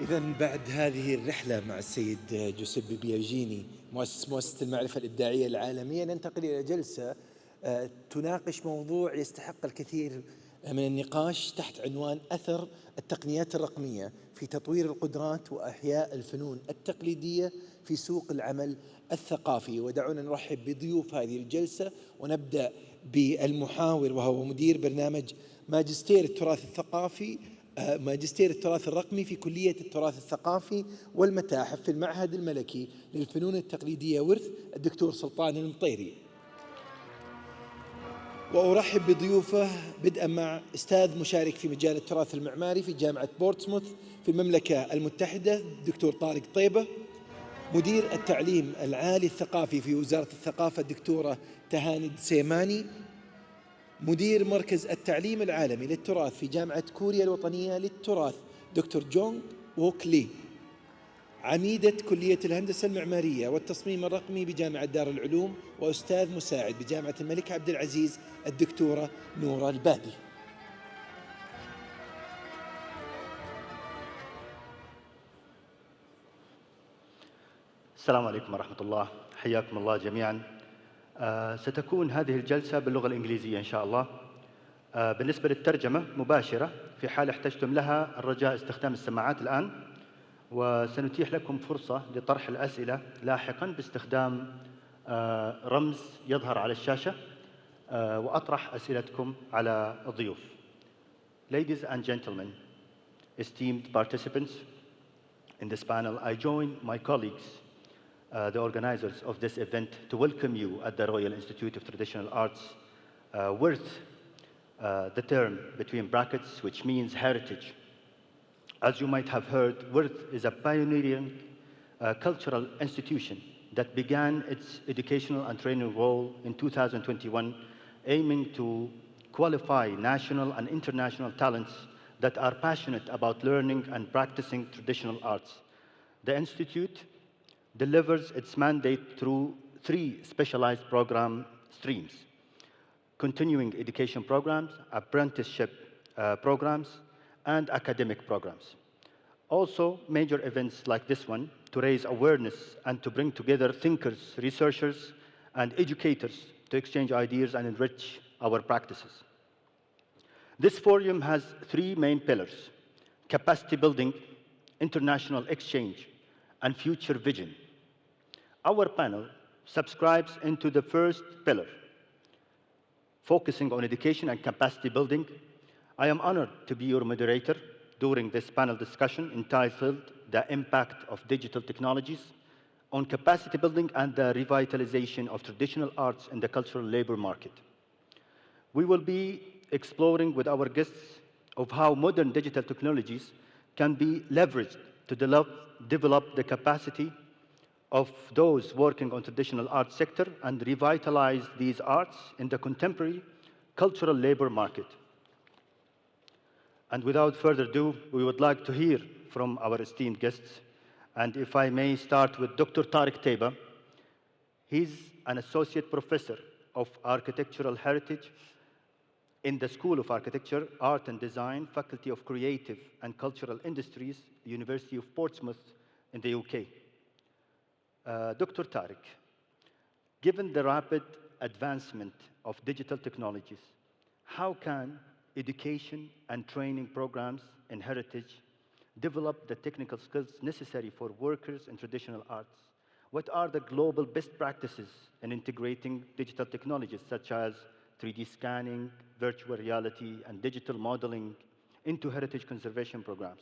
إذا بعد هذه الرحلة مع السيد جوزيبي بياجيني مؤسسة المعرفة الإبداعية العالمية، ننتقل إلى جلسة تناقش موضوع يستحق الكثير من النقاش تحت عنوان أثر التقنيات الرقمية في تطوير القدرات وإحياء الفنون التقليدية في سوق العمل الثقافي. ودعونا نرحب بضيوف هذه الجلسة، ونبدأ بالمحاور وهو مدير برنامج ماجستير التراث الثقافي ماجستير التراث الرقمي في كلية التراث الثقافي والمتاحف في المعهد الملكي للفنون التقليدية ورث، الدكتور سلطان المطيري. وأرحب بضيوفه بدءا مع أستاذ مشارك في مجال التراث المعماري في جامعة بورتسموث في المملكة المتحدة الدكتور طارق طيبة، مدير التعليم العالي الثقافي في وزارة الثقافة الدكتورة تهاني الدسيماني، مدير مركز التعليم العالمي للتراث في جامعة كوريا الوطنية للتراث دكتور جونغوك لي، عميدة كلية الهندسة المعمارية والتصميم الرقمي بجامعة دار العلوم وأستاذ مساعد بجامعة الملك عبد العزيز الدكتورة نورة البادي. السلام عليكم ورحمة الله، حياكم الله جميعا. ستكون هذه الجلسة باللغة الإنجليزية إن شاء الله. بالنسبة للترجمة مباشرة في حال احتجتم لها، الرجاء استخدام السماعات الآن، وسنتيح لكم فرصة لطرح الأسئلة لاحقا باستخدام رمز يظهر على الشاشة، وأطرح أسئلتكم على الضيوف. Ladies and gentlemen, esteemed participants in this panel, I join my colleagues, the organizers of this event, to welcome you at the Royal Institute of Traditional Arts, Wrth, the term between brackets, which means heritage. As you might have heard, Wrth is a pioneering cultural institution that began its educational and training role in 2021, aiming to qualify national and international talents that are passionate about learning and practicing traditional arts. The Institute delivers its mandate through 3 specialized program streams: continuing education programs, apprenticeship programs, and academic programs. Also, major events like this one to raise awareness and to bring together thinkers, researchers, and educators to exchange ideas and enrich our practices. This forum has 3 main pillars: capacity building, international exchange, and future vision. Our panel subscribes into the first pillar, focusing on education and capacity building. I am honored to be your moderator during this panel discussion entitled The Impact of Digital Technologies on Capacity Building and the Revitalization of Traditional Arts in the Cultural Labor Market. We will be exploring with our guests of how modern digital technologies can be leveraged to develop the capacity of those working on traditional art sector and revitalize these arts in the contemporary cultural labor market. And without further ado, we would like to hear from our esteemed guests. And if I may start with Dr. Tarek Teba. He's an associate professor of architectural heritage in the School of Architecture, Art and Design, Faculty of Creative and Cultural Industries, University of Portsmouth in the UK. Dr. Tarek, given the rapid advancement of digital technologies, how can education and training programs in heritage develop the technical skills necessary for workers in traditional arts? What are the global best practices in integrating digital technologies such as 3D scanning, virtual reality, and digital modeling into heritage conservation programs?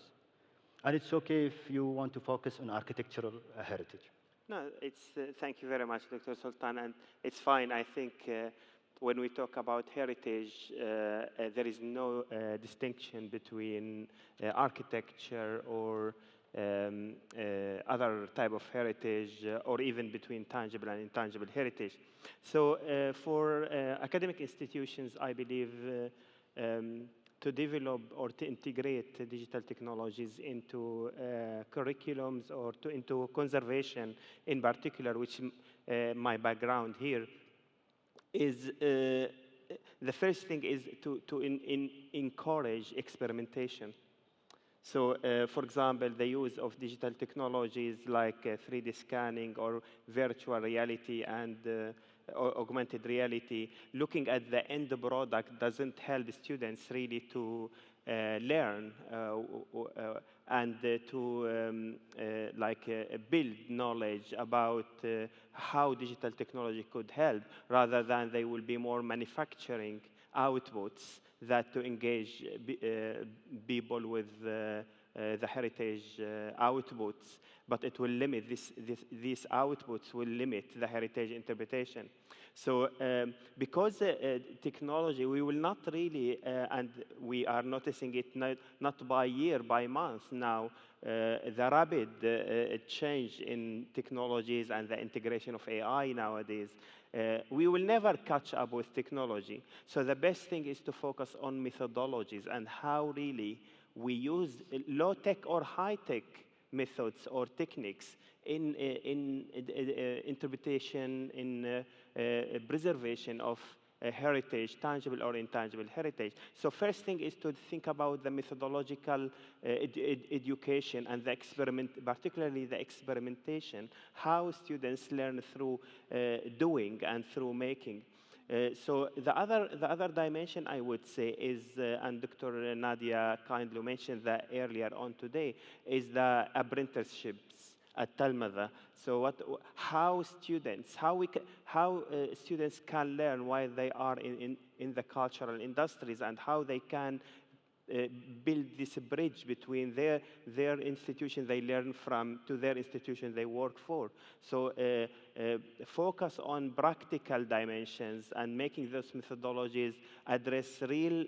And it's okay if you want to focus on architectural heritage. No, thank you very much, Dr. Sultan, and it's fine. I think when we talk about heritage, there is no distinction between architecture or other type of heritage, or even between tangible and intangible heritage. So for academic institutions, I believe to develop or to integrate digital technologies into curriculums or into conservation in particular, which my background here is the first thing is to encourage experimentation. So, for example, the use of digital technologies like 3D scanning or virtual reality and or augmented reality, looking at the end product doesn't help students really to learn and to build knowledge about how digital technology could help, rather than they will be more manufacturing outputs that to engage people with the heritage outputs, but it will limit these outputs will limit the heritage interpretation. So because technology, we will not really, and we are noticing it not by year, by month now, the rapid change in technologies and the integration of AI nowadays, we will never catch up with technology. So the best thing is to focus on methodologies and how really we use low-tech or high-tech methods or techniques in interpretation, in preservation of heritage, tangible or intangible heritage. So first thing is to think about the methodological education and the experiment, particularly the experimentation, how students learn through doing and through making. So the other dimension I would say is, and Dr. Nadia kindly mentioned that earlier on today, is the apprenticeships at Talmada. So how students can learn while they are in the cultural industries, and how they can build this bridge between their institution they learn from to their institution they work for. So focus on practical dimensions and making those methodologies address real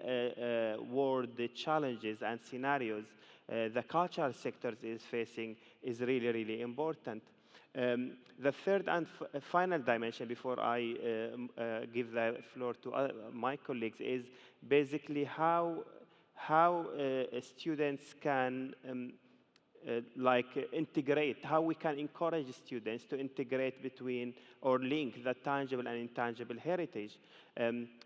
world challenges and scenarios the cultural sectors is facing is really, really important. The third and final dimension before I give the floor to my colleagues is basically how students can integrate, how we can encourage students to integrate between or link the tangible and intangible heritage.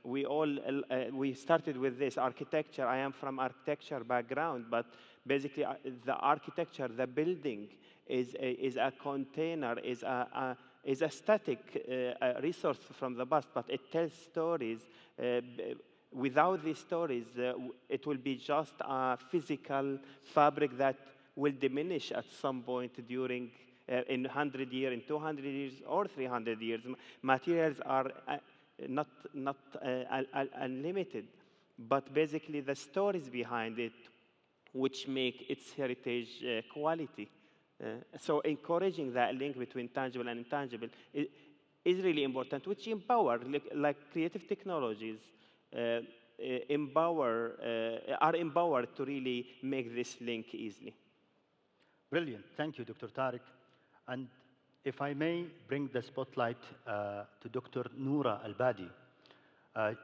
We started with this architecture. I am from architecture background, but basically the architecture, the building is a container, is a static resource from the past, but it tells stories. Without these stories, it will be just a physical fabric that will diminish at some point during in 100 years, in 200 years, or 300 years. Materials are not unlimited, but basically the stories behind it which make its heritage quality. So encouraging that link between tangible and intangible is really important, which empower, like creative technologies, are empowered to really make this link easily. Brilliant. Thank you, Dr. Tarek. And if I may bring the spotlight to Dr. Noorh Al-Badi.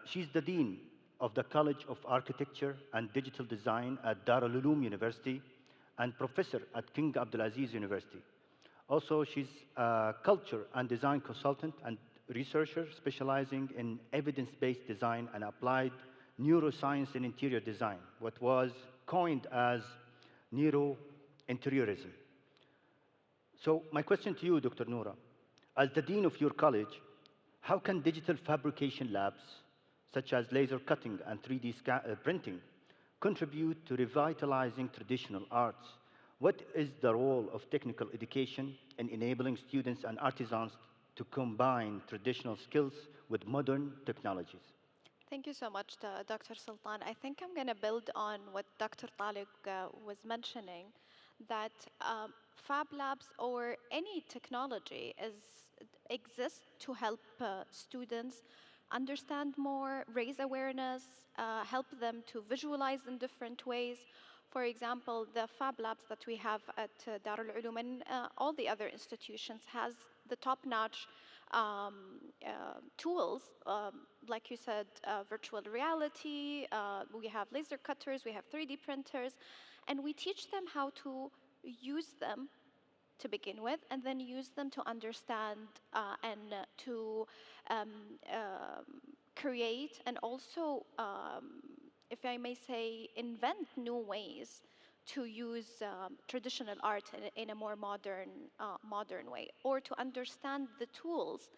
She's the Dean of the College of Architecture and Digital Design at Uloom University and professor at King Abdulaziz University. Also, she's a culture and design consultant and researcher specializing in evidence-based design and applied neuroscience in interior design, what was coined as neurointeriorism. So my question to you, Dr. Noorh, as the dean of your college, how can digital fabrication labs, such as laser cutting and 3D printing, contribute to revitalizing traditional arts? What is the role of technical education in enabling students and artisans to combine traditional skills with modern technologies? Thank you so much, Dr. Sultan. I think I'm going to build on what Dr. Talib was mentioning, that Fab Labs or any technology exists to help students understand more, raise awareness, help them to visualize in different ways. For example, the Fab Labs that we have at Darul Uloom and all the other institutions has the top-notch tools, like you said, virtual reality, we have laser cutters, we have 3D printers, and we teach them how to use them to begin with, and then use them to understand and to create and also, if I may say, invent new ways to use traditional art in a more modern way, or to understand the tools.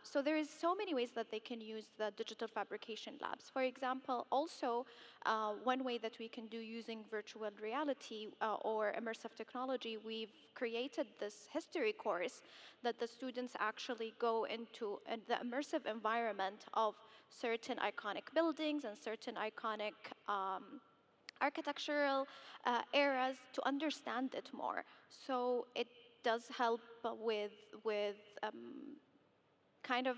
So there is so many ways that they can use the digital fabrication labs. For example, also one way that we can do using virtual reality or immersive technology, we've created this history course that the students actually go into the immersive environment of certain iconic buildings and certain iconic architectural eras to understand it more. So it does help with kind of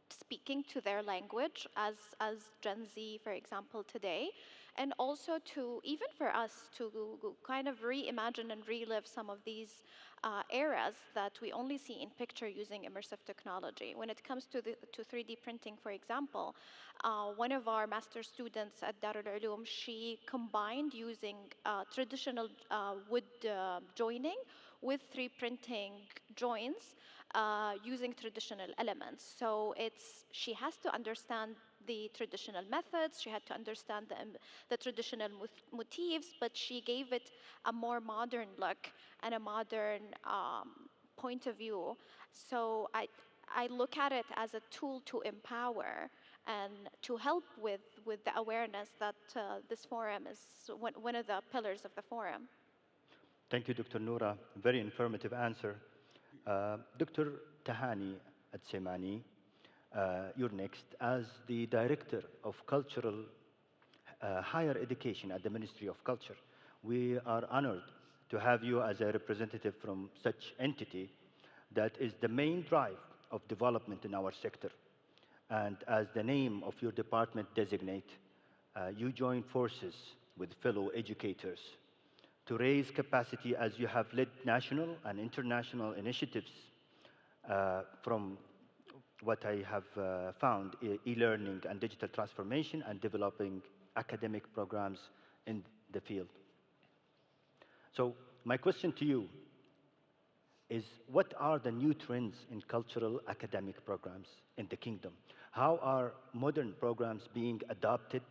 speaking to their language as Gen Z, for example, today, and also to, even for us, to kind of reimagine and relive some of these eras that we only see in picture using immersive technology. When it comes to 3D printing, for example, one of our master students at Dar al-Uloom, she combined using traditional wood joining with 3D printing joints using traditional elements. So she has to understand the traditional methods, she had to understand the traditional motifs, but she gave it a more modern look and a modern point of view. So I look at it as a tool to empower and to help with the awareness that this forum is one of the pillars of the forum. Thank you, Dr. Noorh. Very informative answer. Dr. Tahani Aldosimani, you're next. As the Director of Cultural Higher Education at the Ministry of Culture, we are honored to have you as a representative from such entity that is the main drive of development in our sector. And as the name of your department designate, you join forces with fellow educators to raise capacity as you have led national and international initiatives from what I have found, e-learning and digital transformation and developing academic programs in the field. So my question to you is, what are the new trends in cultural academic programs in the kingdom? How are modern programs being adopted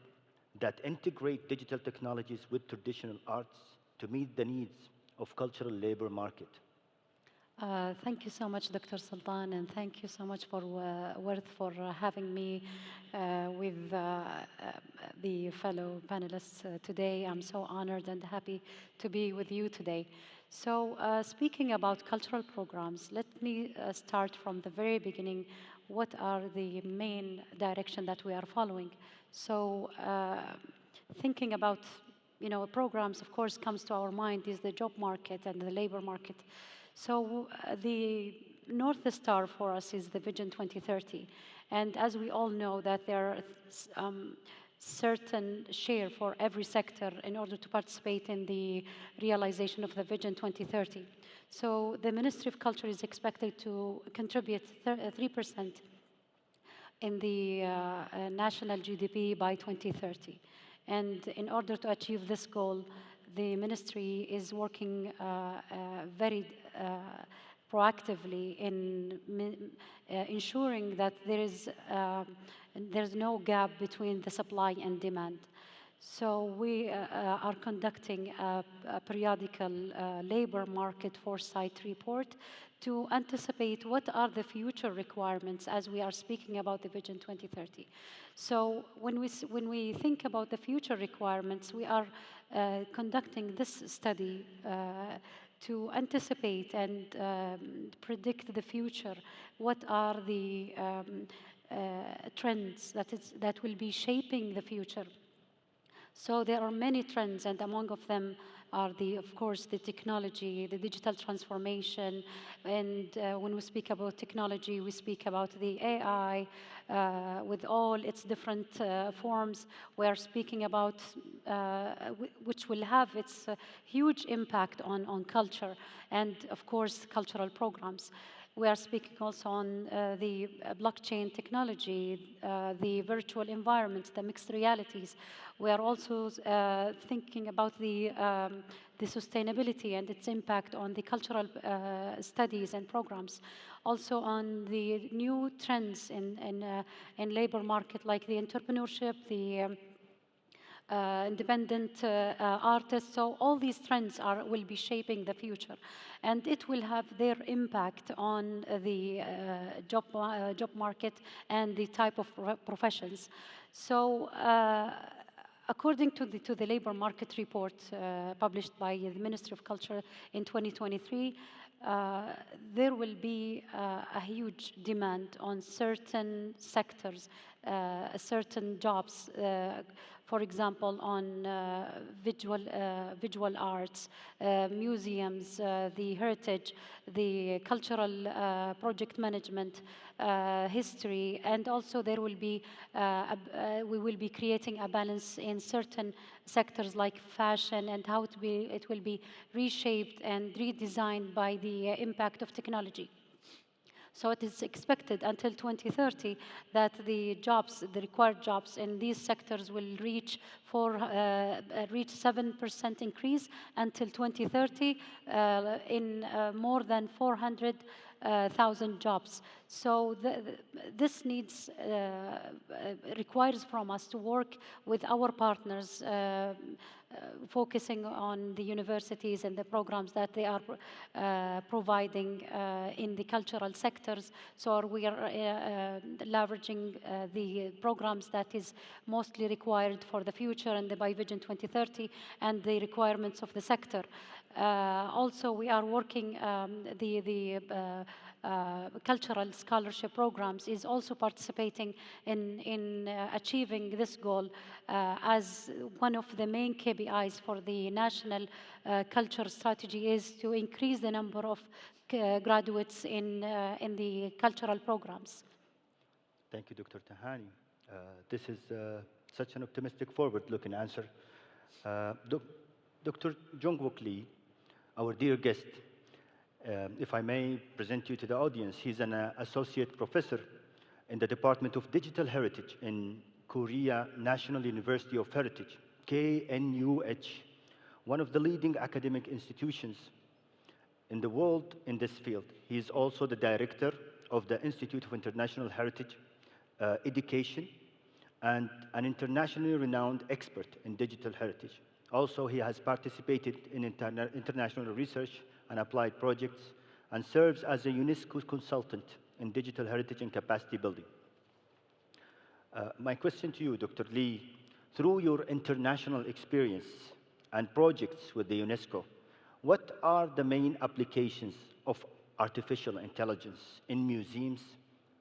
that integrate digital technologies with traditional arts to meet the needs of cultural labor market? Thank you so much, Dr. Sultan, and thank you so much for Wrth for having me with the fellow panelists today. I'm so honored and happy to be with you today. So speaking about cultural programs, let me start from the very beginning. What are the main direction that we are following? So thinking about programs, of course, comes to our mind is the job market and the labor market. So the North Star for us is the Vision 2030. And as we all know that there are certain share for every sector in order to participate in the realization of the Vision 2030. So the Ministry of Culture is expected to contribute 3% in the national GDP by 2030. And in order to achieve this goal, the ministry is working very proactively in ensuring that there's no gap between the supply and demand. So we are conducting a periodical labor market foresight report to anticipate what are the future requirements as we are speaking about the Vision 2030. So when we think about the future requirements, we are conducting this study to anticipate and predict the future. What are the trends that will be shaping the future? So there are many trends, and among of them are of course, the technology, the digital transformation, and when we speak about technology, we speak about the AI with all its different forms. We are speaking about which will have its huge impact on culture and, of course, cultural programs. We are speaking also on the blockchain technology, the virtual environments, the mixed realities. We are also thinking about the sustainability and its impact on the cultural studies and programs. Also on the new trends in labor market, like the entrepreneurship, the independent artists. So all these trends will be shaping the future, and it will have their impact on the job market and the type of professions. So according to the labor market report published by the Ministry of Culture in 2023, there will be a huge demand on certain sectors, certain jobs, for example, on visual arts, museums, the heritage, the cultural project management, history, and also there will be we will be creating a balance in certain sectors like fashion, and how it will be reshaped and redesigned by the impact of technology. So it is expected until 2030 that the required jobs in these sectors will reach 7% increase until 2030 in more than 400,000 jobs. So this requires from us to work with our partners, focusing on the universities and the programs that they are providing in the cultural sectors. So we are leveraging the programs that is mostly required for the future and the by Vision 2030 and the requirements of the sector. Also, we are working cultural scholarship programs is also participating in achieving this goal as one of the main KPIs for the national culture strategy is to increase the number of graduates in the cultural programs. Thank you, Dr. Tahani. This is such an optimistic, forward-looking answer. Dr. Jongwook Lee, our dear guest, if I may present you to the audience, he's an associate professor in the Department of Digital Heritage in Korea National University of Heritage, KNUH, one of the leading academic institutions in the world in this field. He is also the director of the Institute of International Heritage Education and an internationally renowned expert in digital heritage. Also, he has participated in international research and applied projects, and serves as a UNESCO consultant in digital heritage and capacity building. My question to you, Dr. Lee, through your international experience and projects with the UNESCO, what are the main applications of artificial intelligence in museums,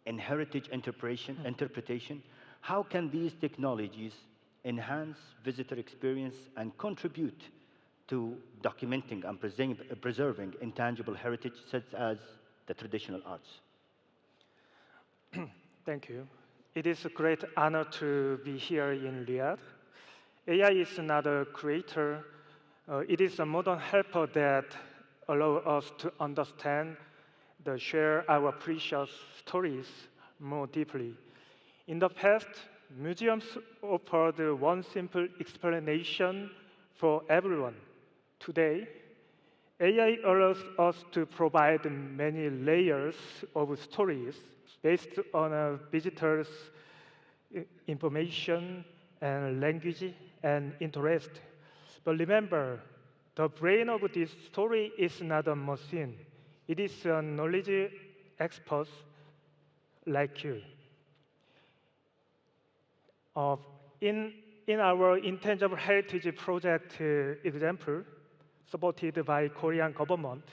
in heritage interpretation? How can these technologies enhance visitor experience and contribute to documenting and preserving intangible heritage such as the traditional arts? Thank you. It is a great honor to be here in Riyadh. AI is not a creator. It is a modern helper that allows us to understand and share our precious stories more deeply. In the past, museums offered one simple explanation for everyone. Today, AI allows us to provide many layers of stories based on a visitor's information and language and interest. But remember, the brain of this story is not a machine. It is a knowledge expert like you. In our Intangible Heritage Project example, supported by Korean government,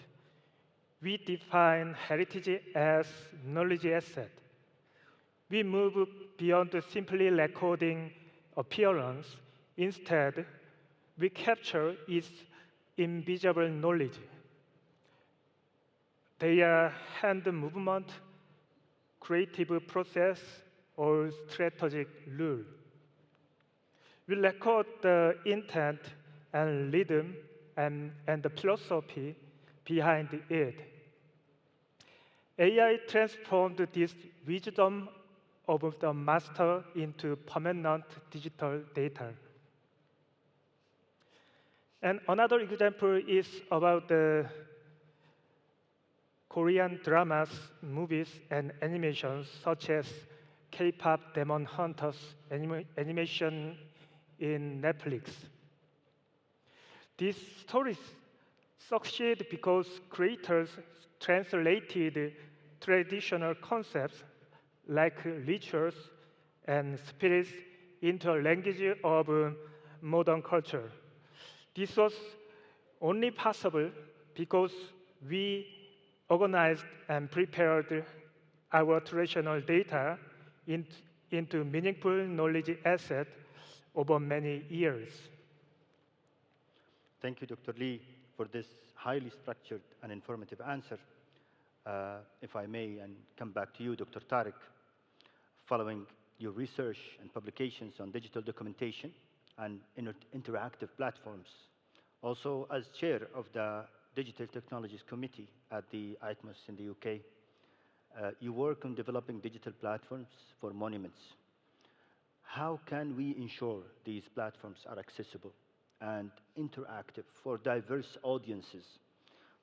we define heritage as knowledge asset. We move beyond simply recording appearance. Instead, we capture its invisible knowledge. Their hand movement, creative process, or strategic rule. We record the intent and rhythm and the philosophy behind it. AI transformed this wisdom of the master into permanent digital data. And another example is about the Korean dramas, movies, and animations, such as K-pop Demon Hunters animation in Netflix. These stories succeed because creators translated traditional concepts like rituals and spirits into a language of modern culture. This was only possible because we organized and prepared our traditional data into meaningful knowledge asset over many years. Thank you, Dr. Lee, for this highly structured and informative answer. If I may, and come back to you, Dr. Tarek, following your research and publications on digital documentation and interactive platforms, also as chair of the Digital Technologies Committee at the ITMOS in the UK, you work on developing digital platforms for monuments. How can we ensure these platforms are accessible and interactive for diverse audiences,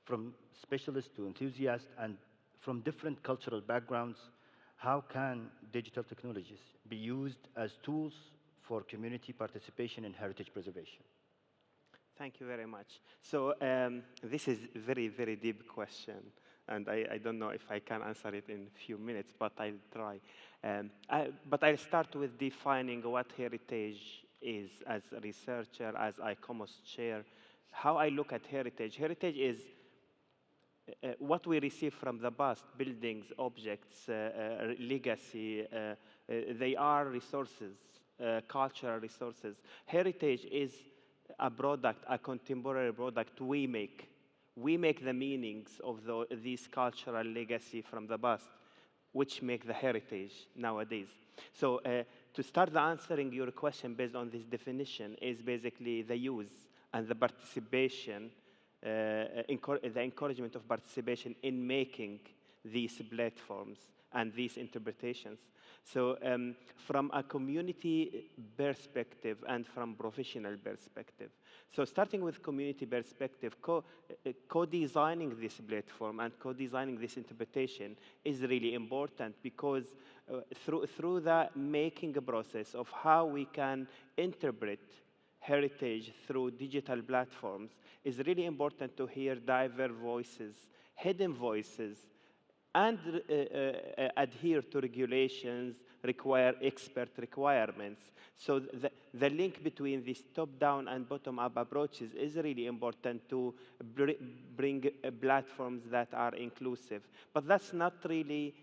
from specialists to enthusiasts and from different cultural backgrounds? How can digital technologies be used as tools for community participation in heritage preservation? Thank you very much. So this is a very, very deep question, and I don't know if I can answer it in a few minutes, but I'll try. But I'll start with defining what heritage is as a researcher, as ICOMOS chair. How I look at heritage. Heritage is what we receive from the past, buildings, objects, legacy. They are resources, cultural resources. Heritage is a product, a contemporary product we make. We make the meanings of these cultural legacy from the past, which make the heritage nowadays. So to start answering your question based on this definition is basically the use and the participation, the encouragement of participation in making these platforms and these interpretations. So from a community perspective and from professional perspective. So starting with community perspective, co-designing this platform and co-designing this interpretation is really important because through the making process of how we can interpret heritage through digital platforms is really important to hear diverse voices, hidden voices, and adhere to regulations, require expert requirements. So the link between these top-down and bottom-up approaches is really important to bring platforms that are inclusive. But that's not really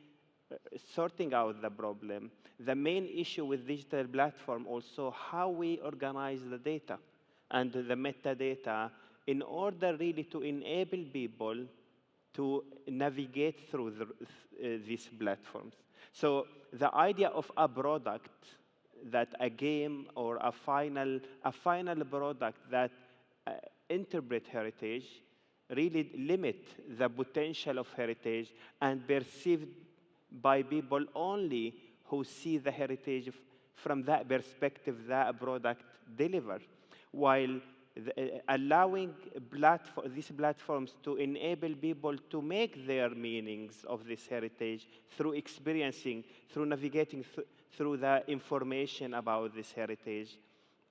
sorting out the problem. The main issue with digital platform also how we organize the data and the metadata in order really to enable people to navigate through these platforms. So the idea of a product, that a game or a final product that interpret heritage really limit the potential of heritage and perceived by people only who see the heritage from that perspective that a product deliver, while allowing these platforms to enable people to make their meanings of this heritage through experiencing, through navigating through the information about this heritage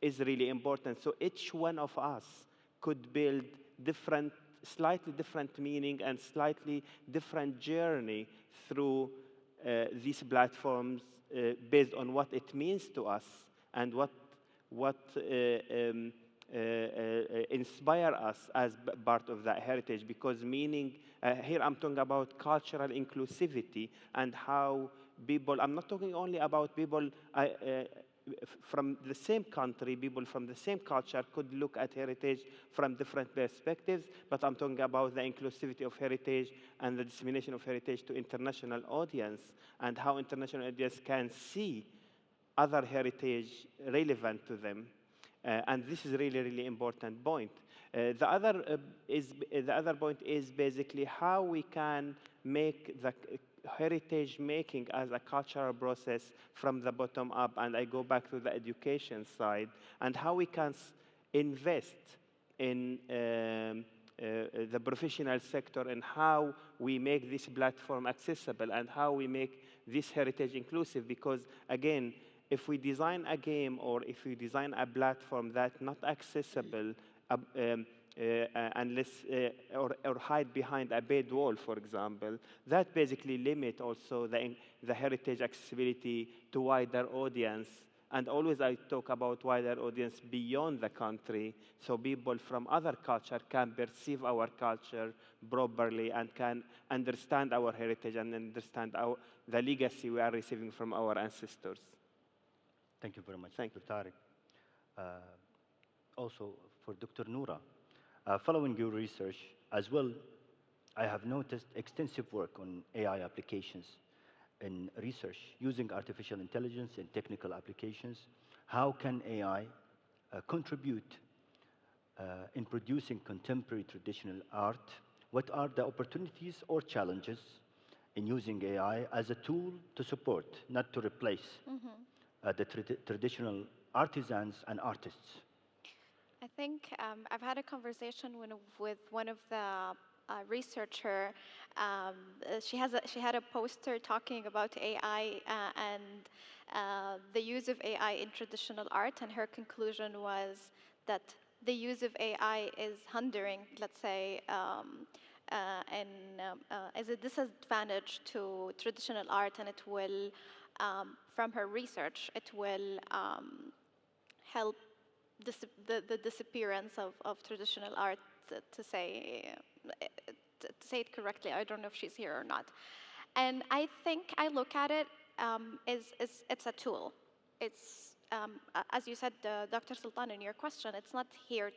is really important. So each one of us could build slightly different meaning and slightly different journey through these platforms based on what it means to us and what inspire us as part of that heritage. Because meaning, here I'm talking about cultural inclusivity and how people, I'm not talking only about people from the same country, people from the same culture could look at heritage from different perspectives, but I'm talking about the inclusivity of heritage and the dissemination of heritage to international audience and how international audience can see other heritage relevant to them. And this is really, really important point. The other point is basically how we can make the heritage making as a cultural process from the bottom up, and I go back to the education side, and how we can invest in the professional sector and how we make this platform accessible and how we make this heritage inclusive. Because again, if we design a game or if we design a platform that's not accessible unless or hide behind a paid wall, for example, that basically limit also the heritage accessibility to wider audience. And always I talk about wider audience beyond the country, so people from other culture can perceive our culture properly and can understand our heritage and understand the legacy we are receiving from our ancestors. Thank you very much, Thank Dr. Tarek. Also, for Dr. Noorh, following your research as well, I have noticed extensive work on AI applications in research using artificial intelligence in technical applications. How can AI contribute in producing contemporary traditional art? What are the opportunities or challenges in using AI as a tool to support, not to replace, the traditional artisans and artists? I think I've had a conversation with one of the researcher. She had a poster talking about AI and the use of AI in traditional art, and her conclusion was that the use of AI is hindering, let's say, and as a disadvantage to traditional art, and it will, from her research, it will help the disappearance of traditional art, to say it correctly. I don't know if she's here or not. And I think I look at it it's a tool. It's as you said, Dr. Sultan, in your question, it's not here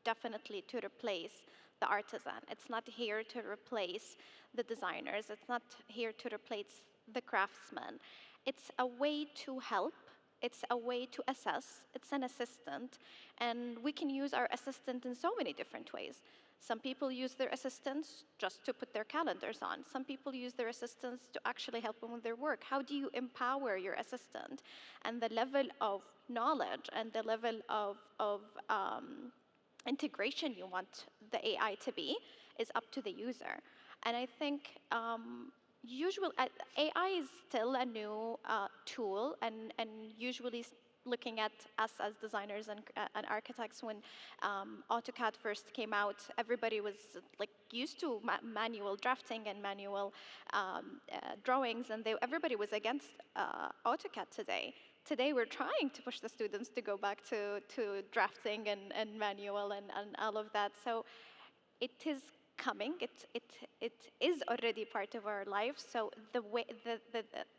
definitely to replace the artisan. It's not here to replace the designers. It's not here to replace the craftsman. It's a way to help. It's a way to assess. It's an assistant. And we can use our assistant in so many different ways. Some people use their assistants just to put their calendars on. Some people use their assistants to actually help them with their work. How do you empower your assistant? And the level of knowledge and the level of integration you want the AI to be is up to the user. And I think AI is still a new tool, and usually looking at us as designers and architects, when AutoCAD first came out, everybody was like used to manual drafting and manual drawings, and everybody was against AutoCAD today. Today, we're trying to push the students to go back to drafting and manual and all of that. So it is coming. It is already part of our life. So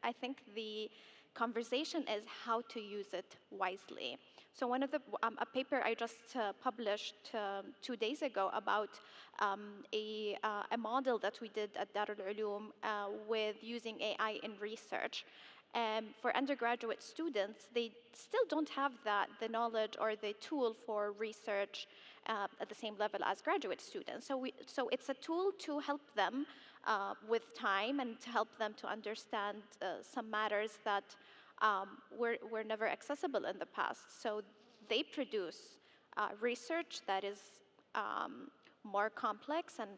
I think the conversation is how to use it wisely. So one of the a paper I just published 2 days ago about a model that we did at Darul Uloom with using AI in research. For undergraduate students, they still don't have the knowledge or the tool for research at the same level as graduate students. So it's a tool to help them with time and to help them to understand some matters that were never accessible in the past. So they produce research that is more complex and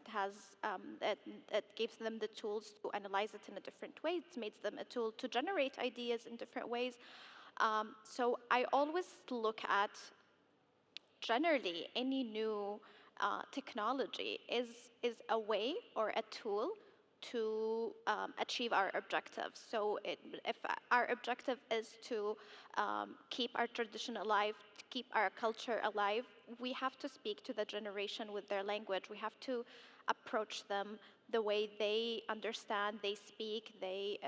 it gives them the tools to analyze it in a different way. It makes them a tool to generate ideas in different ways. So I always look at, generally, any new technology is a way or a tool to achieve our objectives. So if our objective is to keep our tradition alive, to keep our culture alive, we have to speak to the generation with their language. We have to approach them the way they understand, they speak, they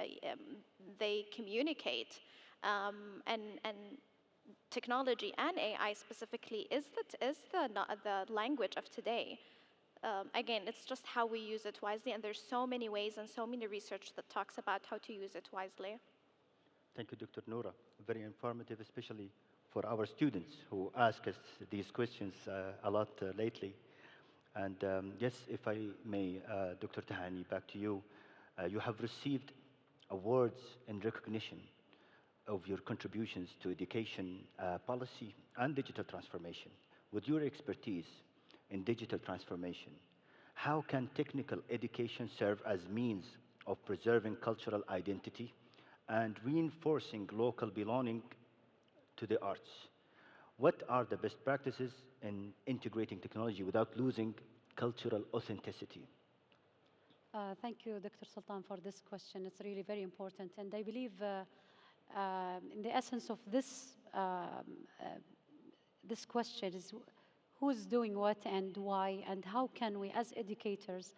communicate. And technology and AI specifically is the language of today. Again, it's just how we use it wisely, and there's so many ways and so many research that talks about how to use it wisely. Thank you, Dr. Noorh. Very informative, especially for our students who ask us these questions a lot lately. And yes, if I may, Dr. Tahani, back to you. You have received awards in recognition of your contributions to education policy and digital transformation. With your expertise in digital transformation, how can technical education serve as means of preserving cultural identity and reinforcing local belonging to the arts? What are the best practices in integrating technology without losing cultural authenticity? Thank you, Dr. Sultan, for this question. It's really very important. And I believe in the essence of this question is who's doing what and why, and how can we, as educators,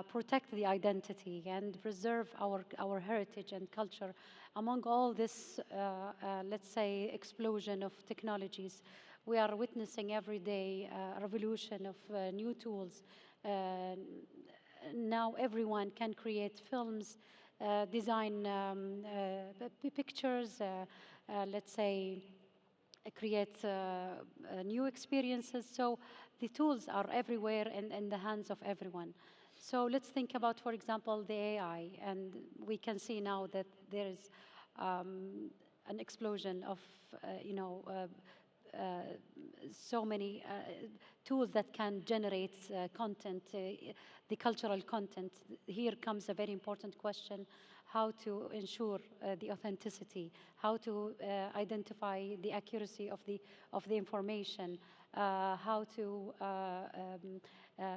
protect the identity and preserve our heritage and culture among all this, let's say, explosion of technologies. We are witnessing every day a revolution of new tools. Now everyone can create films, design pictures, let's say, create new experiences. So the tools are everywhere and in the hands of everyone. So let's think about, for example, the AI, and we can see now that there is an explosion of, so many tools that can generate content, the cultural content. Here comes a very important question: how to ensure the authenticity, how to identify the accuracy of the information, how to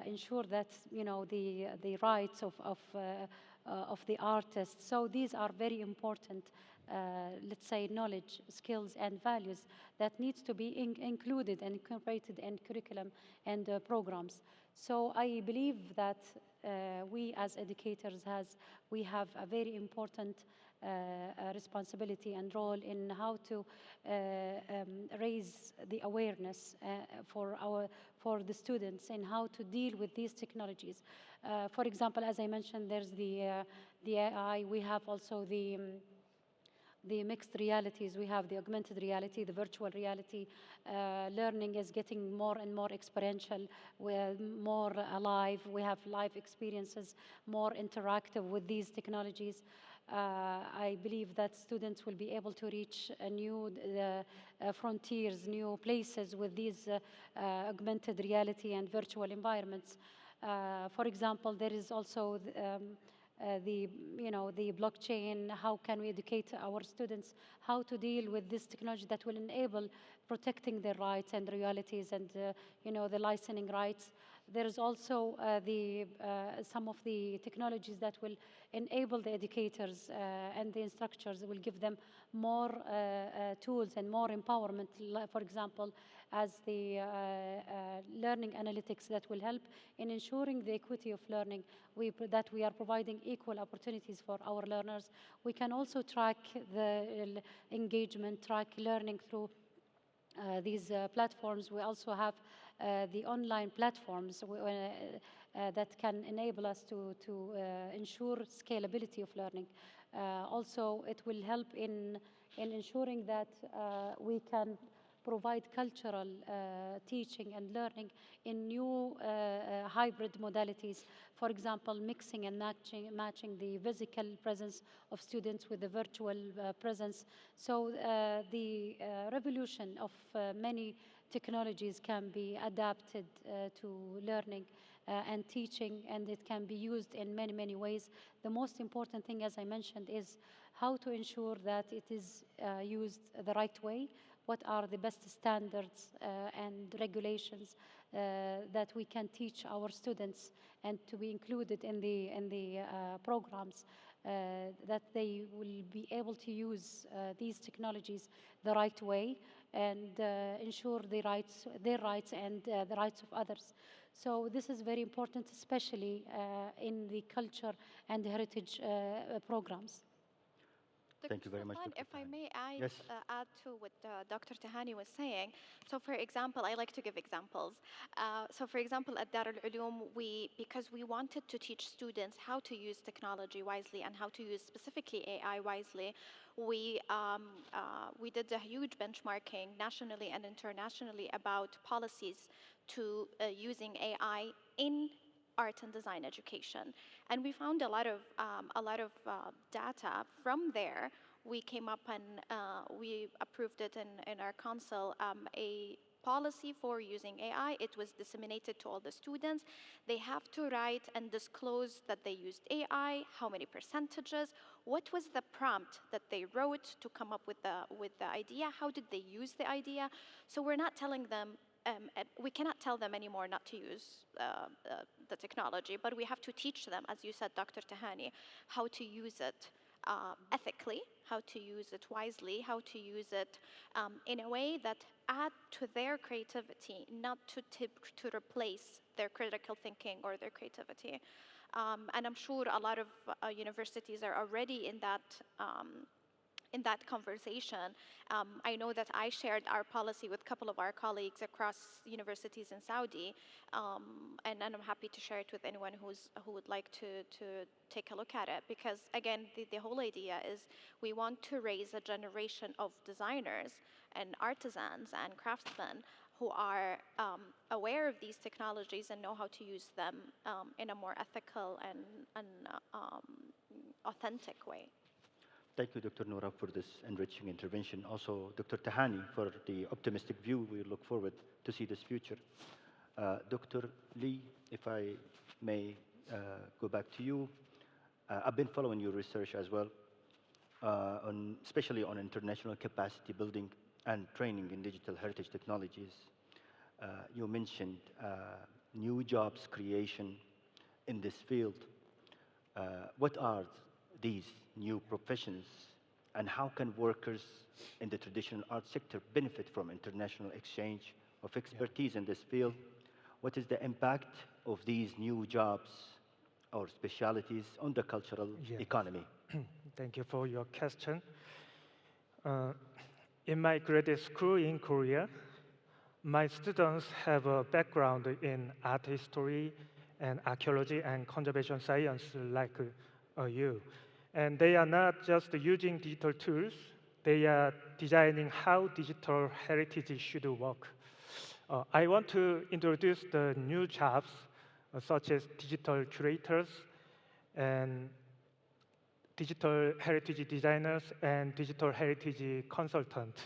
ensure that the rights of the artists. So these are very important, let's say, knowledge, skills, and values that needs to be included and incorporated in curriculum and programs. So I believe that we as educators we have a very important responsibility and role in how to raise the awareness for the students and how to deal with these technologies. For example, as I mentioned, there's the AI. We have also the mixed realities. We have the augmented reality, the virtual reality. Learning is getting more and more experiential. We're more alive. We have live experiences, more interactive with these technologies. I believe that students will be able to reach new frontiers, new places with these augmented reality and virtual environments. For example, there is also the blockchain. How can we educate our students how to deal with this technology that will enable protecting their rights and realities and the licensing rights? There is also some of the technologies that will enable the educators and the instructors, will give them more tools and more empowerment. For example, as the learning analytics that will help in ensuring the equity of learning, that we are providing equal opportunities for our learners. We can also track the engagement, track learning through these platforms. We also have the online platforms that can enable us to ensure scalability of learning. Also, it will help in ensuring that we can provide cultural teaching and learning in new hybrid modalities. For example, mixing and matching the physical presence of students with the virtual presence. So the revolution of many technologies can be adapted to learning and teaching, and it can be used in many, many ways. The most important thing, as I mentioned, is how to ensure that it is used the right way. What are the best standards and regulations that we can teach our students and to be included in the programs, that they will be able to use these technologies the right way and ensure their rights and the rights of others. So this is very important, especially in the culture and heritage programs. Thank you very much, Sultan, Dr. if I Tahani. may add, Yes. add to what Dr. Tahani was saying. So for example, I like to give examples. So for example, at Dar al-Uloom, because we wanted to teach students how to use technology wisely and how to use specifically AI wisely, we did a huge benchmarking nationally and internationally about policies to using AI in art and design education, and we found a lot of data from there. We came up and we approved it in our council, a policy for using AI. It was disseminated to all the students. They have to write and disclose that they used AI, how many percentages, what was the prompt that they wrote to come up with the idea, how did they use the idea. So we're not telling them, we cannot tell them anymore not to use the technology, but we have to teach them, as you said, Dr. Tahani, how to use it ethically, how to use it wisely, how to use it in a way that add to their creativity, not to replace their critical thinking or their creativity. And I'm sure a lot of universities are already in that conversation. I know that I shared our policy with a couple of our colleagues across universities in Saudi, and I'm happy to share it with anyone who would like to take a look at it, because again, the whole idea is we want to raise a generation of designers and artisans and craftsmen who are aware of these technologies and know how to use them in a more ethical and authentic way. Thank you, Dr. Noorh, for this enriching intervention. Also, Dr. Tahani, for the optimistic view. We look forward to see this future. Dr. Lee, if I may go back to you. I've been following your research as well, especially on international capacity building and training in digital heritage technologies. You mentioned new jobs creation in this field. What are these new professions, and how can workers in the traditional art sector benefit from international exchange of expertise in this field? What is the impact of these new jobs or specialities on the cultural economy? Thank you for your question. In my graduate school in Korea, my students have a background in art history and archaeology and conservation science like you. And they are not just using digital tools, they are designing how digital heritage should work. I want to introduce the new jobs such as digital curators and digital heritage designers and digital heritage consultants.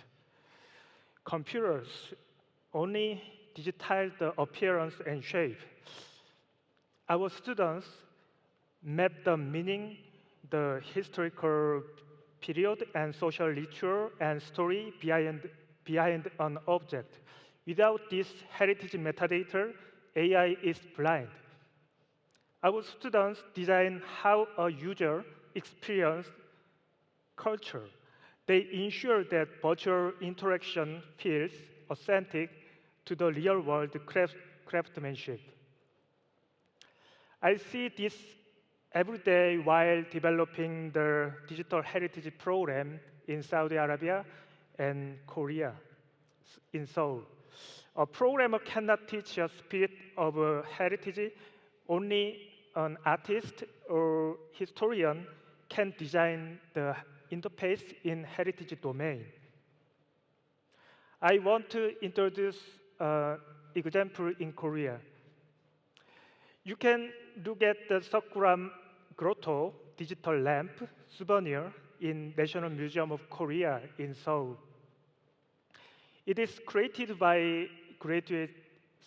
Computers only digitize the appearance and shape. Our students map the meaning, the historical period and social ritual and story behind an object. Without this heritage metadata, AI is blind. Our students design how a user experiences culture. They ensure that virtual interaction feels authentic to the real-world craftsmanship. I see this every day while developing the digital heritage program in Saudi Arabia and Korea, in Seoul. A programmer cannot teach a spirit of a heritage. Only an artist or historian can design the interface in heritage domain. I want to introduce an example in Korea. You can look at the Sakura Grotto digital lamp souvenir in National Museum of Korea in Seoul. It is created by graduate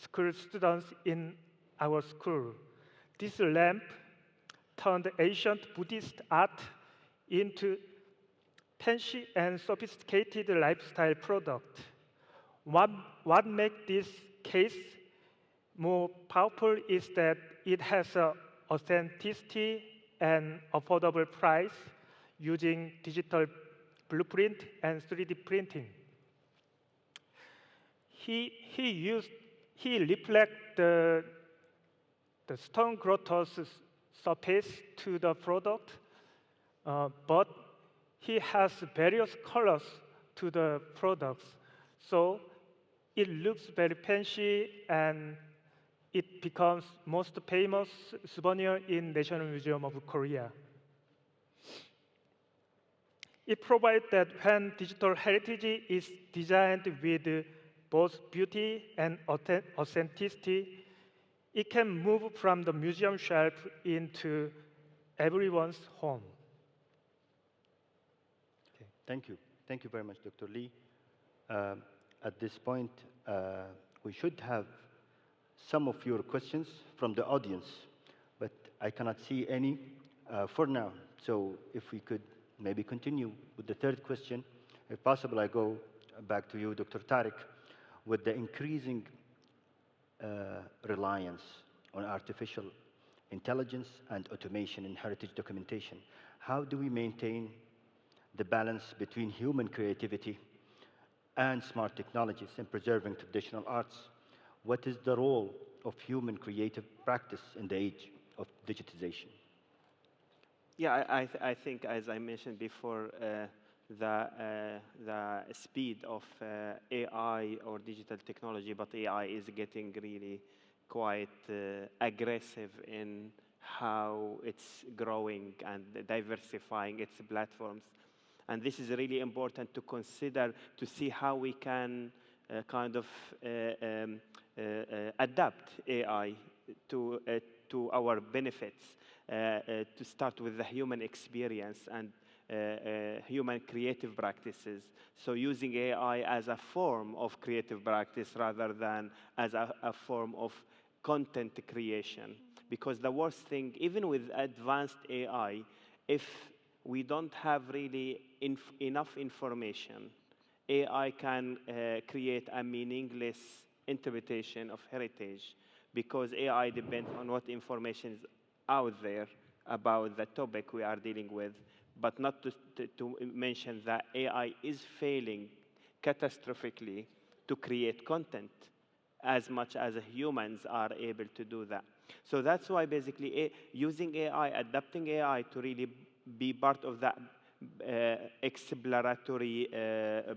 school students in our school. This lamp turned ancient Buddhist art into fancy and sophisticated lifestyle product. What makes this case more powerful is that it has an authenticity and affordable price using digital blueprint and 3D printing. He reflect the stone grotto's surface to the product, but he has various colors to the products. So it looks very fancy and it becomes most famous souvenir in National Museum of Korea. It provides that when digital heritage is designed with both beauty and authenticity, it can move from the museum shelf into everyone's home. Okay, thank you. Thank you very much, Dr. Lee. At this point, we should have some of your questions from the audience, but I cannot see any for now. So if we could maybe continue with the third question. If possible, I go back to you, Dr. Tarek, with the increasing reliance on artificial intelligence and automation in heritage documentation. How do we maintain the balance between human creativity and smart technologies in preserving traditional arts? What is the role of human creative practice in the age of digitization? Yeah, I think, as I mentioned before, the speed of AI or digital technology, but AI is getting really quite aggressive in how it's growing and diversifying its platforms. And this is really important to consider to see how we can kind of adapt AI to our benefits, to start with the human experience and human creative practices. So using AI as a form of creative practice rather than as a form of content creation. Because the worst thing, even with advanced AI, if we don't have really enough information, AI can create a meaningless interpretation of heritage, because AI depends on what information is out there about the topic we are dealing with, but not to mention that AI is failing catastrophically to create content as much as humans are able to do that. So that's why basically using AI, adapting AI to really be part of that exploratory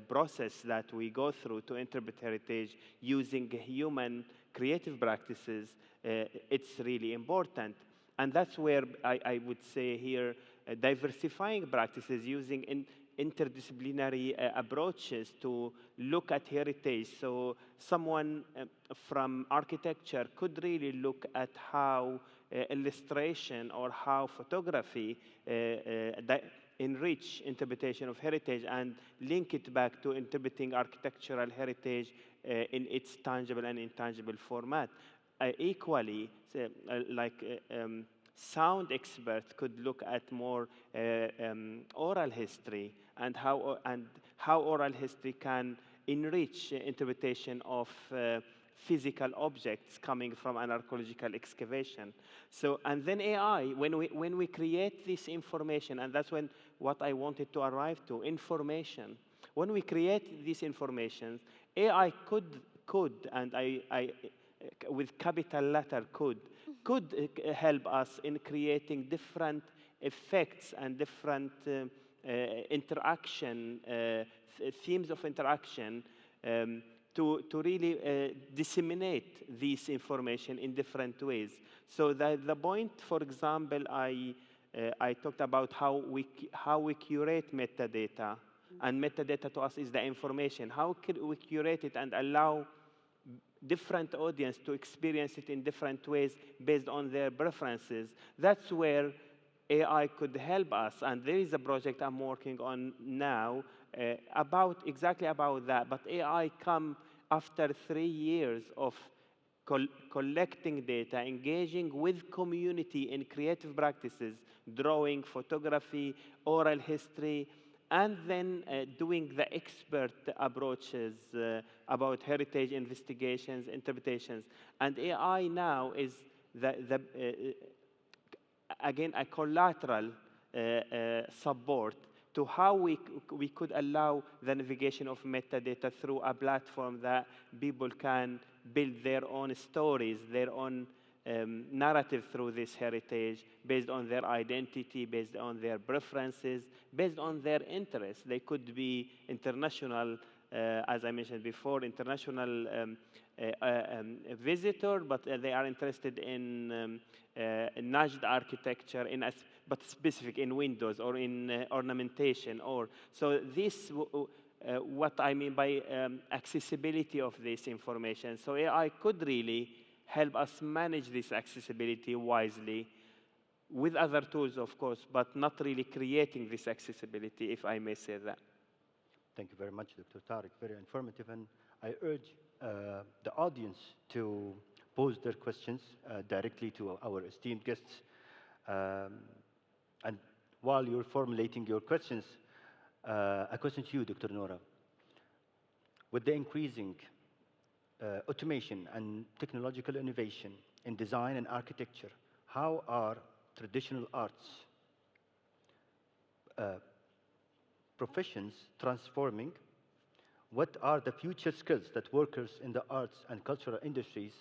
process that we go through to interpret heritage using human creative practices, it's really important. And that's where I would say here, diversifying practices using interdisciplinary approaches to look at heritage. So someone from architecture could really look at how illustration or how photography enrich interpretation of heritage and link it back to interpreting architectural heritage in its tangible and intangible format. Equally, sound experts could look at more oral history and how oral history can enrich interpretation of physical objects coming from an archaeological excavation. So, and then AI, when we create this information, and that's what I wanted to arrive to, information. When we create these informations, AI could, and I with capital letter could help us in creating different effects and different interaction, themes of interaction, to really disseminate this information in different ways. So the point, for example, I talked about how we curate metadata, and metadata to us is the information. How could we curate it and allow different audience to experience it in different ways based on their preferences? That's where AI could help us, and there is a project I'm working on now exactly about that. But AI come after 3 years of collecting data, engaging with community in creative practices, drawing, photography, oral history, and then doing the expert approaches about heritage investigations, interpretations. And AI now is again a collateral support to how we could allow the navigation of metadata through a platform that people can build their own stories, their own narrative through this heritage based on their identity, based on their preferences, based on their interests. They could be international, as I mentioned before, international visitor, but they are interested in Najd architecture, but specific in windows or in ornamentation. So this, what I mean by accessibility of this information. So AI could really help us manage this accessibility wisely with other tools, of course, but not really creating this accessibility, if I may say that. Thank you very much, Dr. Tarek. Very informative. And I urge the audience to pose their questions directly to our esteemed guests. And while you're formulating your questions, a question to you, Dr. Noorh. With the increasing automation and technological innovation in design and architecture, how are traditional arts professions transforming? What are the future skills that workers in the arts and cultural industries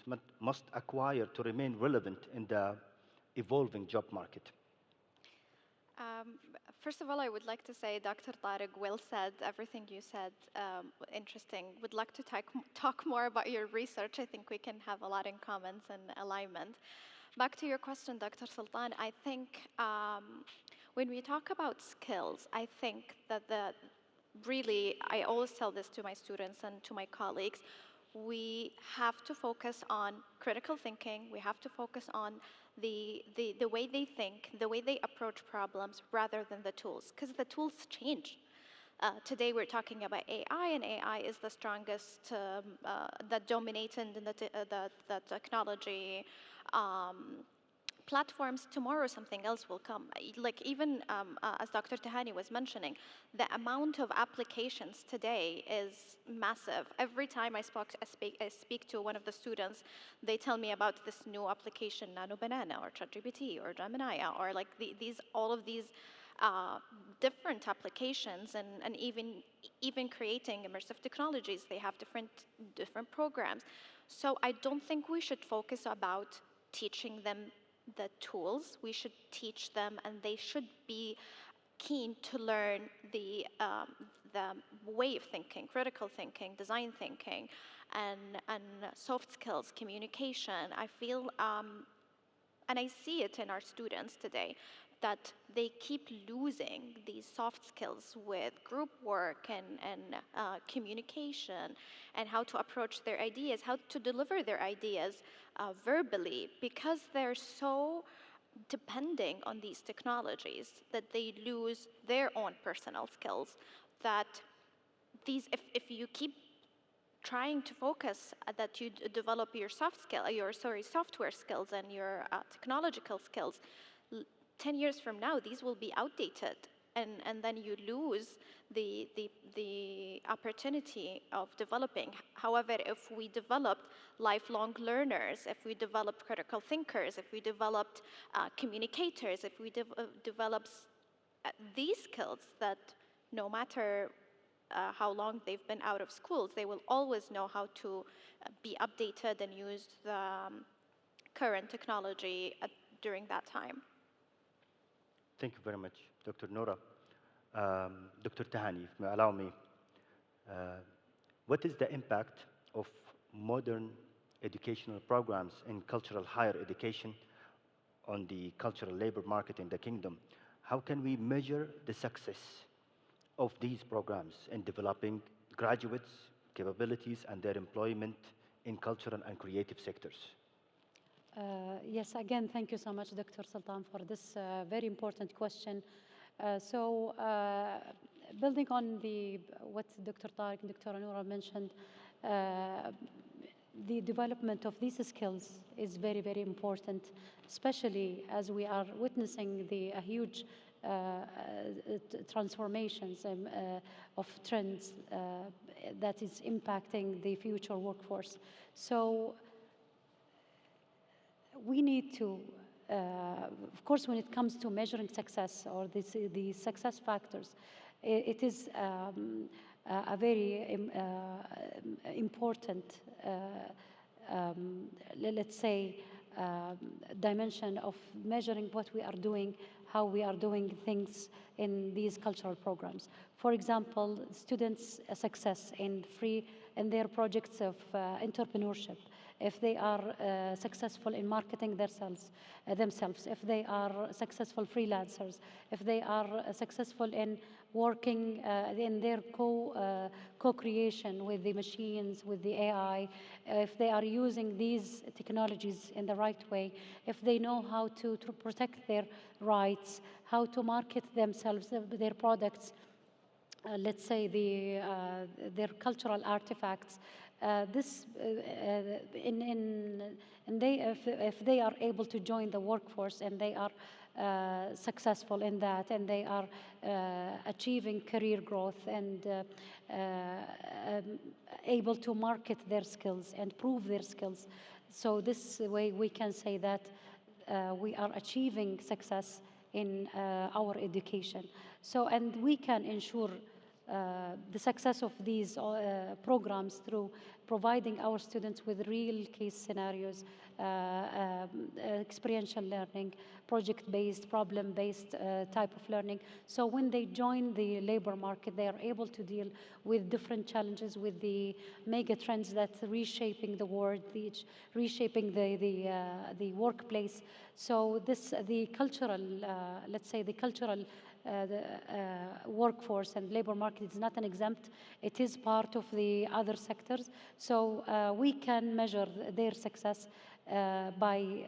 must acquire to remain relevant in the evolving job market? First of all, I would like to say, Dr. Tarek, well said. Everything you said, interesting. Would like to talk more about your research. I think we can have a lot in common and alignment. Back to your question, Dr. Sultan, I think when we talk about skills, I think that really, I always tell this to my students and to my colleagues, we have to focus on critical thinking. We have to focus on the way they think, the way they approach problems, rather than the tools, because the tools change. Today we're talking about AI, and AI is the strongest, that dominates in the technology platforms. Tomorrow something else will come. Like even as Dr. Tahani was mentioning, the amount of applications today is massive. Every time I speak to one of the students, they tell me about this new application, Nano Banana or ChatGPT or Gemini, or like all of these different applications, and even creating immersive technologies. They have different programs. So I don't think we should focus about teaching them the tools. We should teach them, and they should be keen to learn the way of thinking, critical thinking, design thinking, and soft skills, communication. I feel, and I see it in our students today, that they keep losing these soft skills with group work and communication, and how to approach their ideas, how to deliver their ideas verbally, because they're so depending on these technologies that they lose their own personal skills. That if you keep trying to focus that you develop your software skills and your technological skills, 10 years from now, these will be outdated. And then you lose the opportunity of developing. However, if we developed lifelong learners, if we developed critical thinkers, if we developed communicators, if we developed these skills, that no matter how long they've been out of schools, they will always know how to be updated and use the current technology during that time. Thank you very much, Dr. Noorh. Dr. Tahani, if you allow me, what is the impact of modern educational programs in cultural higher education on the cultural labor market in the kingdom? How can we measure the success of these programs in developing graduates' capabilities and their employment in cultural and creative sectors? Yes, again, thank you so much, Dr. Sultan, for this very important question. Building on what Dr. Tarek and Dr. Noorh mentioned, the development of these skills is very, very important, especially as we are witnessing the huge transformations of trends that is impacting the future workforce. So we need to, of course, when it comes to measuring success or the success factors, it is a very important, let's say, dimension of measuring what we are doing, how we are doing things in these cultural programs. For example, students' success in their projects of entrepreneurship, if they are successful in marketing themselves, if they are successful freelancers, if they are successful in working in their co-creation with the machines, with the AI, if they are using these technologies in the right way, if they know how to protect their rights, how to market themselves, their products, let's say their cultural artifacts. If they are able to join the workforce and they are successful in that, and they are achieving career growth and able to market their skills and prove their skills. So this way we can say that we are achieving success in our education. So, and we can ensure the success of these programs through providing our students with real case scenarios, experiential learning, project-based, problem-based type of learning. So when they join the labor market, they are able to deal with different challenges, with the mega trends that's reshaping the world, reshaping the workplace. So the cultural, let's say the cultural workforce and labor market is not an exempt. It is part of the other sectors. So we can measure their success by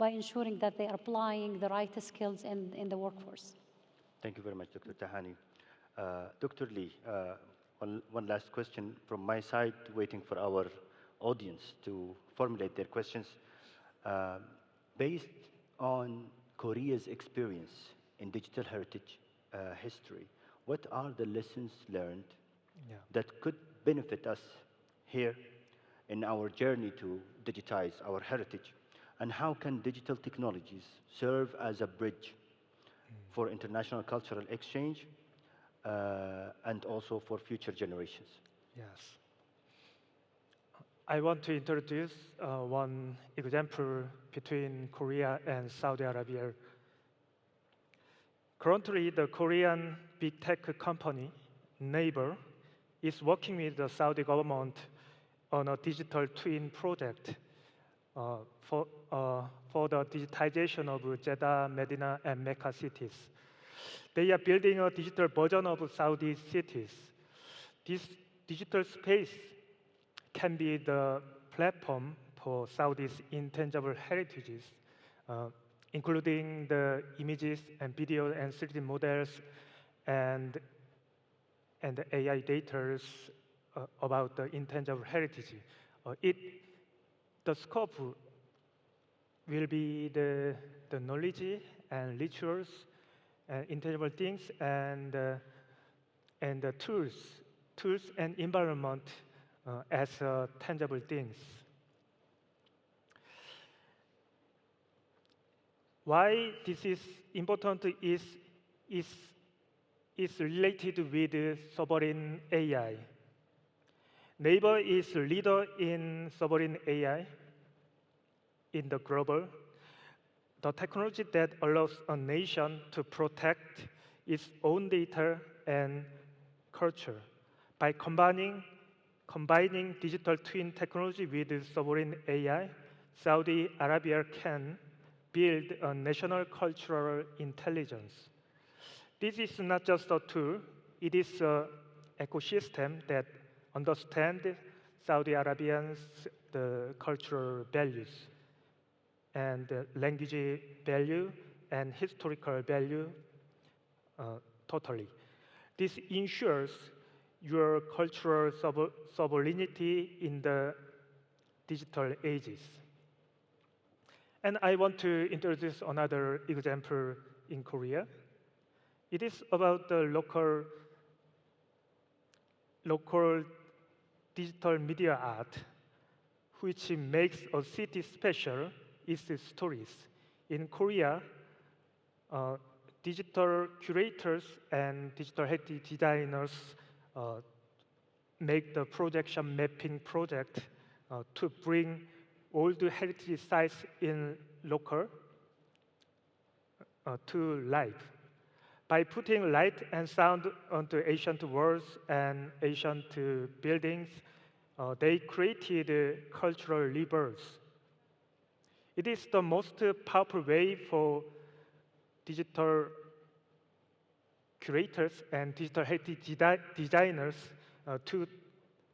ensuring that they are applying the right skills in the workforce. Thank you very much, Dr. Tahani. Dr. Lee, one last question from my side, waiting for our audience to formulate their questions. Based on Korea's experience in digital heritage history, what are the lessons learned that could benefit us here in our journey to digitize our heritage? And how can digital technologies serve as a bridge for international cultural exchange and also for future generations? Yes. I want to introduce one example between Korea and Saudi Arabia. Currently, the Korean big tech company, Naver, is working with the Saudi government on a digital twin project for the digitization of Jeddah, Medina, and Mecca cities. They are building a digital version of Saudi cities. This digital space can be the platform for Saudi's intangible heritages, including the images and video and 3D models and the AI data about the intangible heritage. The scope will be the knowledge and rituals and intangible things and the tools and environment as tangible things. Why this is important is related with sovereign AI. Naver is a leader in sovereign AI in the global. The technology that allows a nation to protect its own data and culture. By combining digital twin technology with sovereign AI, Saudi Arabia can build a national cultural intelligence. This is not just a tool, it is an ecosystem that understands Saudi Arabians' the cultural values and language value and historical value totally. This ensures your cultural sovereignty in the digital ages. And I want to introduce another example in Korea. It is about the local digital media art, which makes a city special, is the stories. In Korea, digital curators and digital heritage designers make the projection mapping project to bring all the heritage sites in local to life. By putting light and sound onto ancient walls and ancient buildings, they created cultural rebirths. It is the most powerful way for digital curators and digital heritage designers to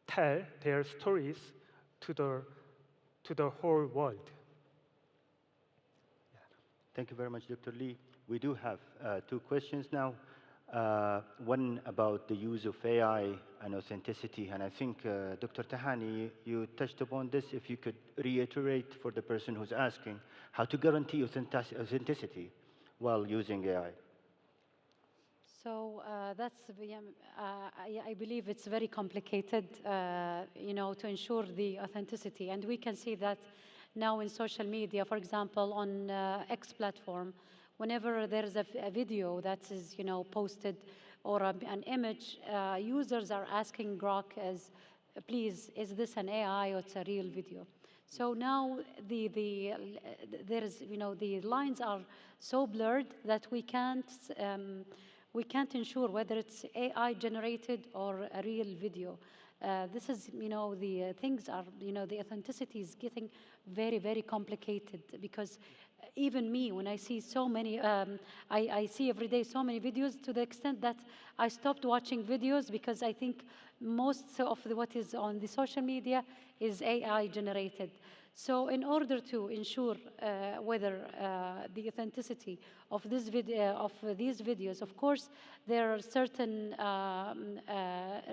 tell their stories to the whole world. Thank you very much, Dr. Lee. We do have two questions now. One about the use of AI and authenticity, and I think Dr. Tahani, you touched upon this. If you could reiterate for the person who's asking, how to guarantee authenticity while using AI. So I believe it's very complicated, to ensure the authenticity. And we can see that now in social media, for example, on X platform, whenever there is a video that is, posted or an image, users are asking Grok as, please, is this an AI or it's a real video? So now the lines are so blurred that we can't ensure whether it's AI generated or a real video. This is, the things are, the authenticity is getting very, very complicated because even me, when I see so many, I see every day so many videos to the extent that I stopped watching videos because I think most of what is on the social media is AI generated. So in order to ensure whether the authenticity of this these videos, of course, there are certain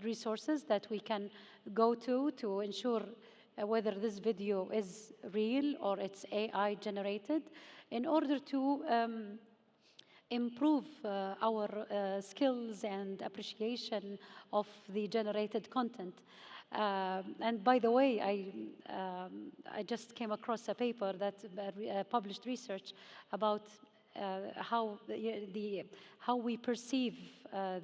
resources that we can go to ensure whether this video is real or it's AI generated, in order to improve our skills and appreciation of the generated content. And by the way, I just came across a paper that published research about how we perceive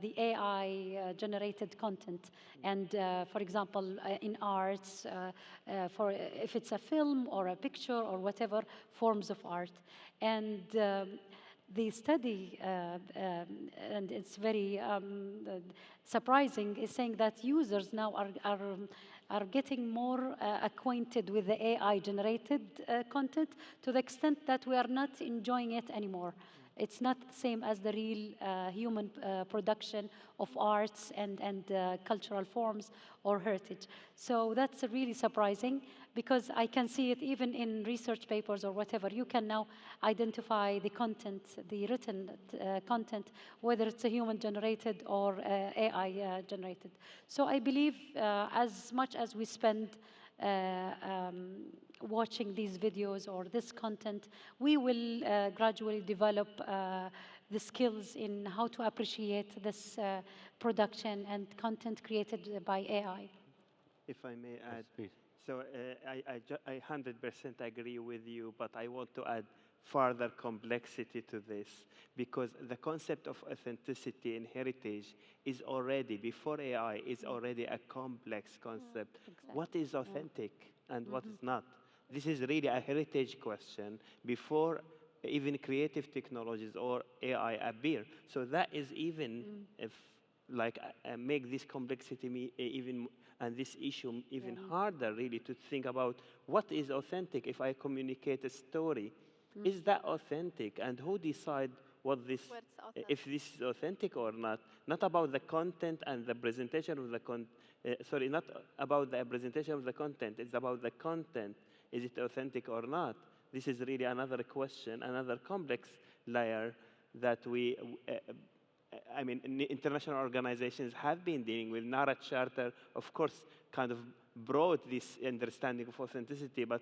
the AI generated content, and for example, in arts, for if it's a film or a picture or whatever forms of art, and the study, and it's very surprising, is saying that users now are getting more acquainted with the AI-generated content to the extent that we are not enjoying it anymore. It's not the same as the real human production of arts and cultural forms or heritage. So that's really surprising because I can see it even in research papers or whatever. You can now identify the content, the written content, whether it's a human-generated or AI-generated. So I believe as much as we spend watching these videos or this content, we will gradually develop the skills in how to appreciate this production and content created by AI. If I may add, please. So I 100% agree with you, but I want to add further complexity to this, because the concept of authenticity in heritage is already, before AI, is already a complex concept. Exactly. What is authentic and what is not? This is really a heritage question before even creative technologies or AI appear. So that is even, if like make this complexity even, and this issue even harder really to think about what is authentic. If I communicate a story, is that authentic? And who decide if this is authentic or not? Not about the content and the presentation of the sorry, not about the presentation of the content. It's about the content. Is it authentic or not? This is really another question, another complex layer that I mean, international organizations have been dealing with. NARA Charter, of course, kind of brought this understanding of authenticity, but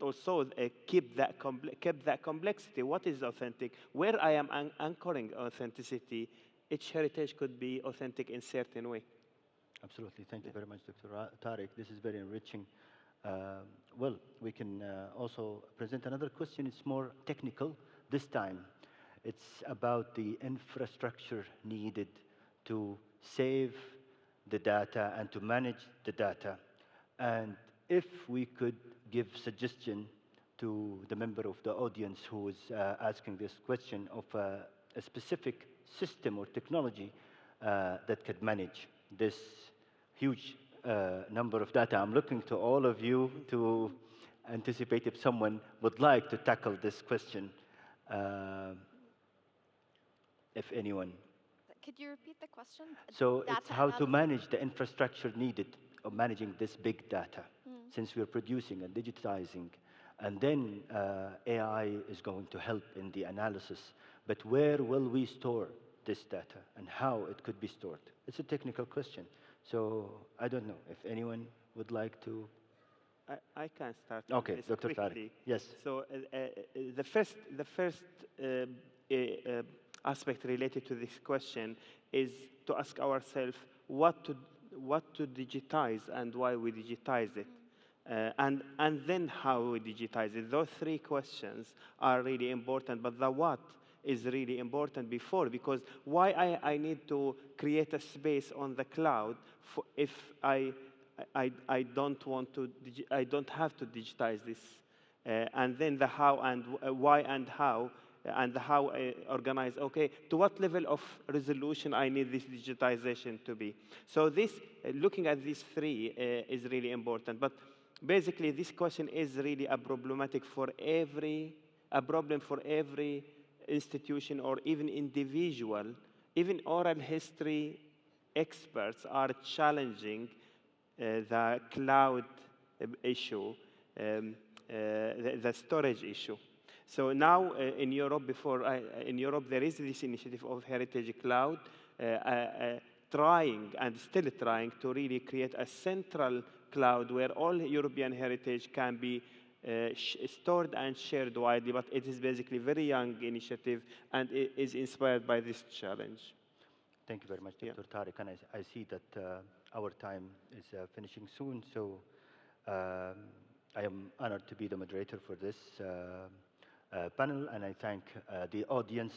also kept that complexity. What is authentic? Where I am anchoring authenticity, each heritage could be authentic in a certain way. Absolutely. Thank you very much, Dr. Tarek. This is very enriching. Well, we can also present another question. It's more technical this time. It's about the infrastructure needed to save the data and to manage the data. And if we could give suggestion to the member of the audience who is asking this question of a specific system or technology that could manage this huge number of data. I'm looking to all of you to anticipate if someone would like to tackle this question, if anyone. Could you repeat the question? So Data it's how to analysis. manage the infrastructure needed of managing this big data, since we're producing and digitizing, and then AI is going to help in the analysis. But where will we store this data and how it could be stored? It's a technical question. So I don't know if anyone would like to. I can start. Okay, this Dr. Tarek. quickly. Yes. So the first aspect related to this question is to ask ourselves what to digitize and why we digitize it. And then how we digitize it. Those three questions are really important, but the what is really important before, because why I need to create a space on the cloud if I don't want to, I don't have to digitize this. And then the how and why and how organize, okay, to what level of resolution I need this digitization to be. So this, looking at these three is really important. But basically, this question is really a problem for every institution or even individual. Even oral history experts are challenging the cloud issue, the storage issue. So now in Europe, in Europe, there is this initiative of Heritage Cloud, trying and still trying to really create a central cloud where all European heritage can be stored and shared widely. But it is basically a very young initiative, and it is inspired by this challenge. Thank you very much, Dr. Tarek. And I see that our time is finishing soon, so I am honored to be the moderator for this panel, and I thank the audience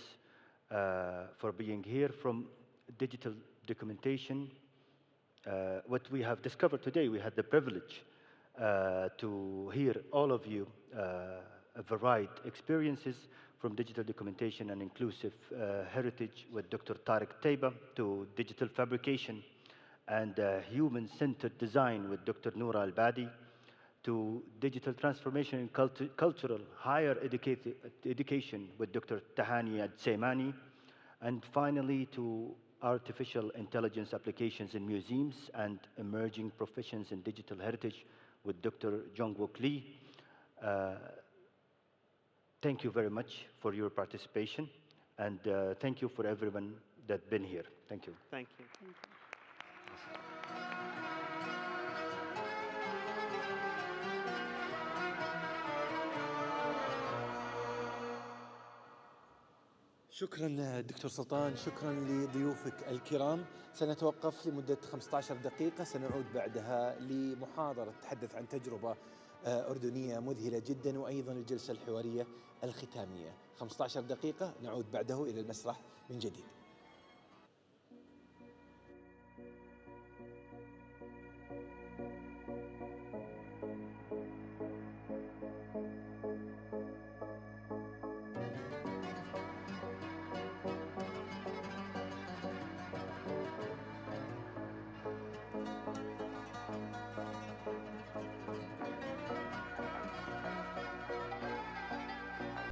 for being here. From digital documentation, what we have discovered today, we had the privilege to hear all of you a varied experiences, from digital documentation and inclusive heritage with Dr. Tarek Teba, to digital fabrication and human-centered design with Dr. Noorh Al-Badi, to digital transformation and cultural higher education with Dr. Tahani Al-Dosimani, and finally to artificial intelligence applications in museums and emerging professions in digital heritage with Dr. Jongwook Lee. Thank you very much for your participation, and thank you for everyone that's been here. Thank you. Thank you. شكرا دكتور سلطان، شكرا لضيوفك الكرام. سنتوقف لمدة 15 دقيقة، سنعود بعدها لمحاضرة تتحدث عن تجربة أردنية مذهلة جدا، وأيضا الجلسة الحوارية الختامية. 15 دقيقة، نعود بعده إلى المسرح من جديد.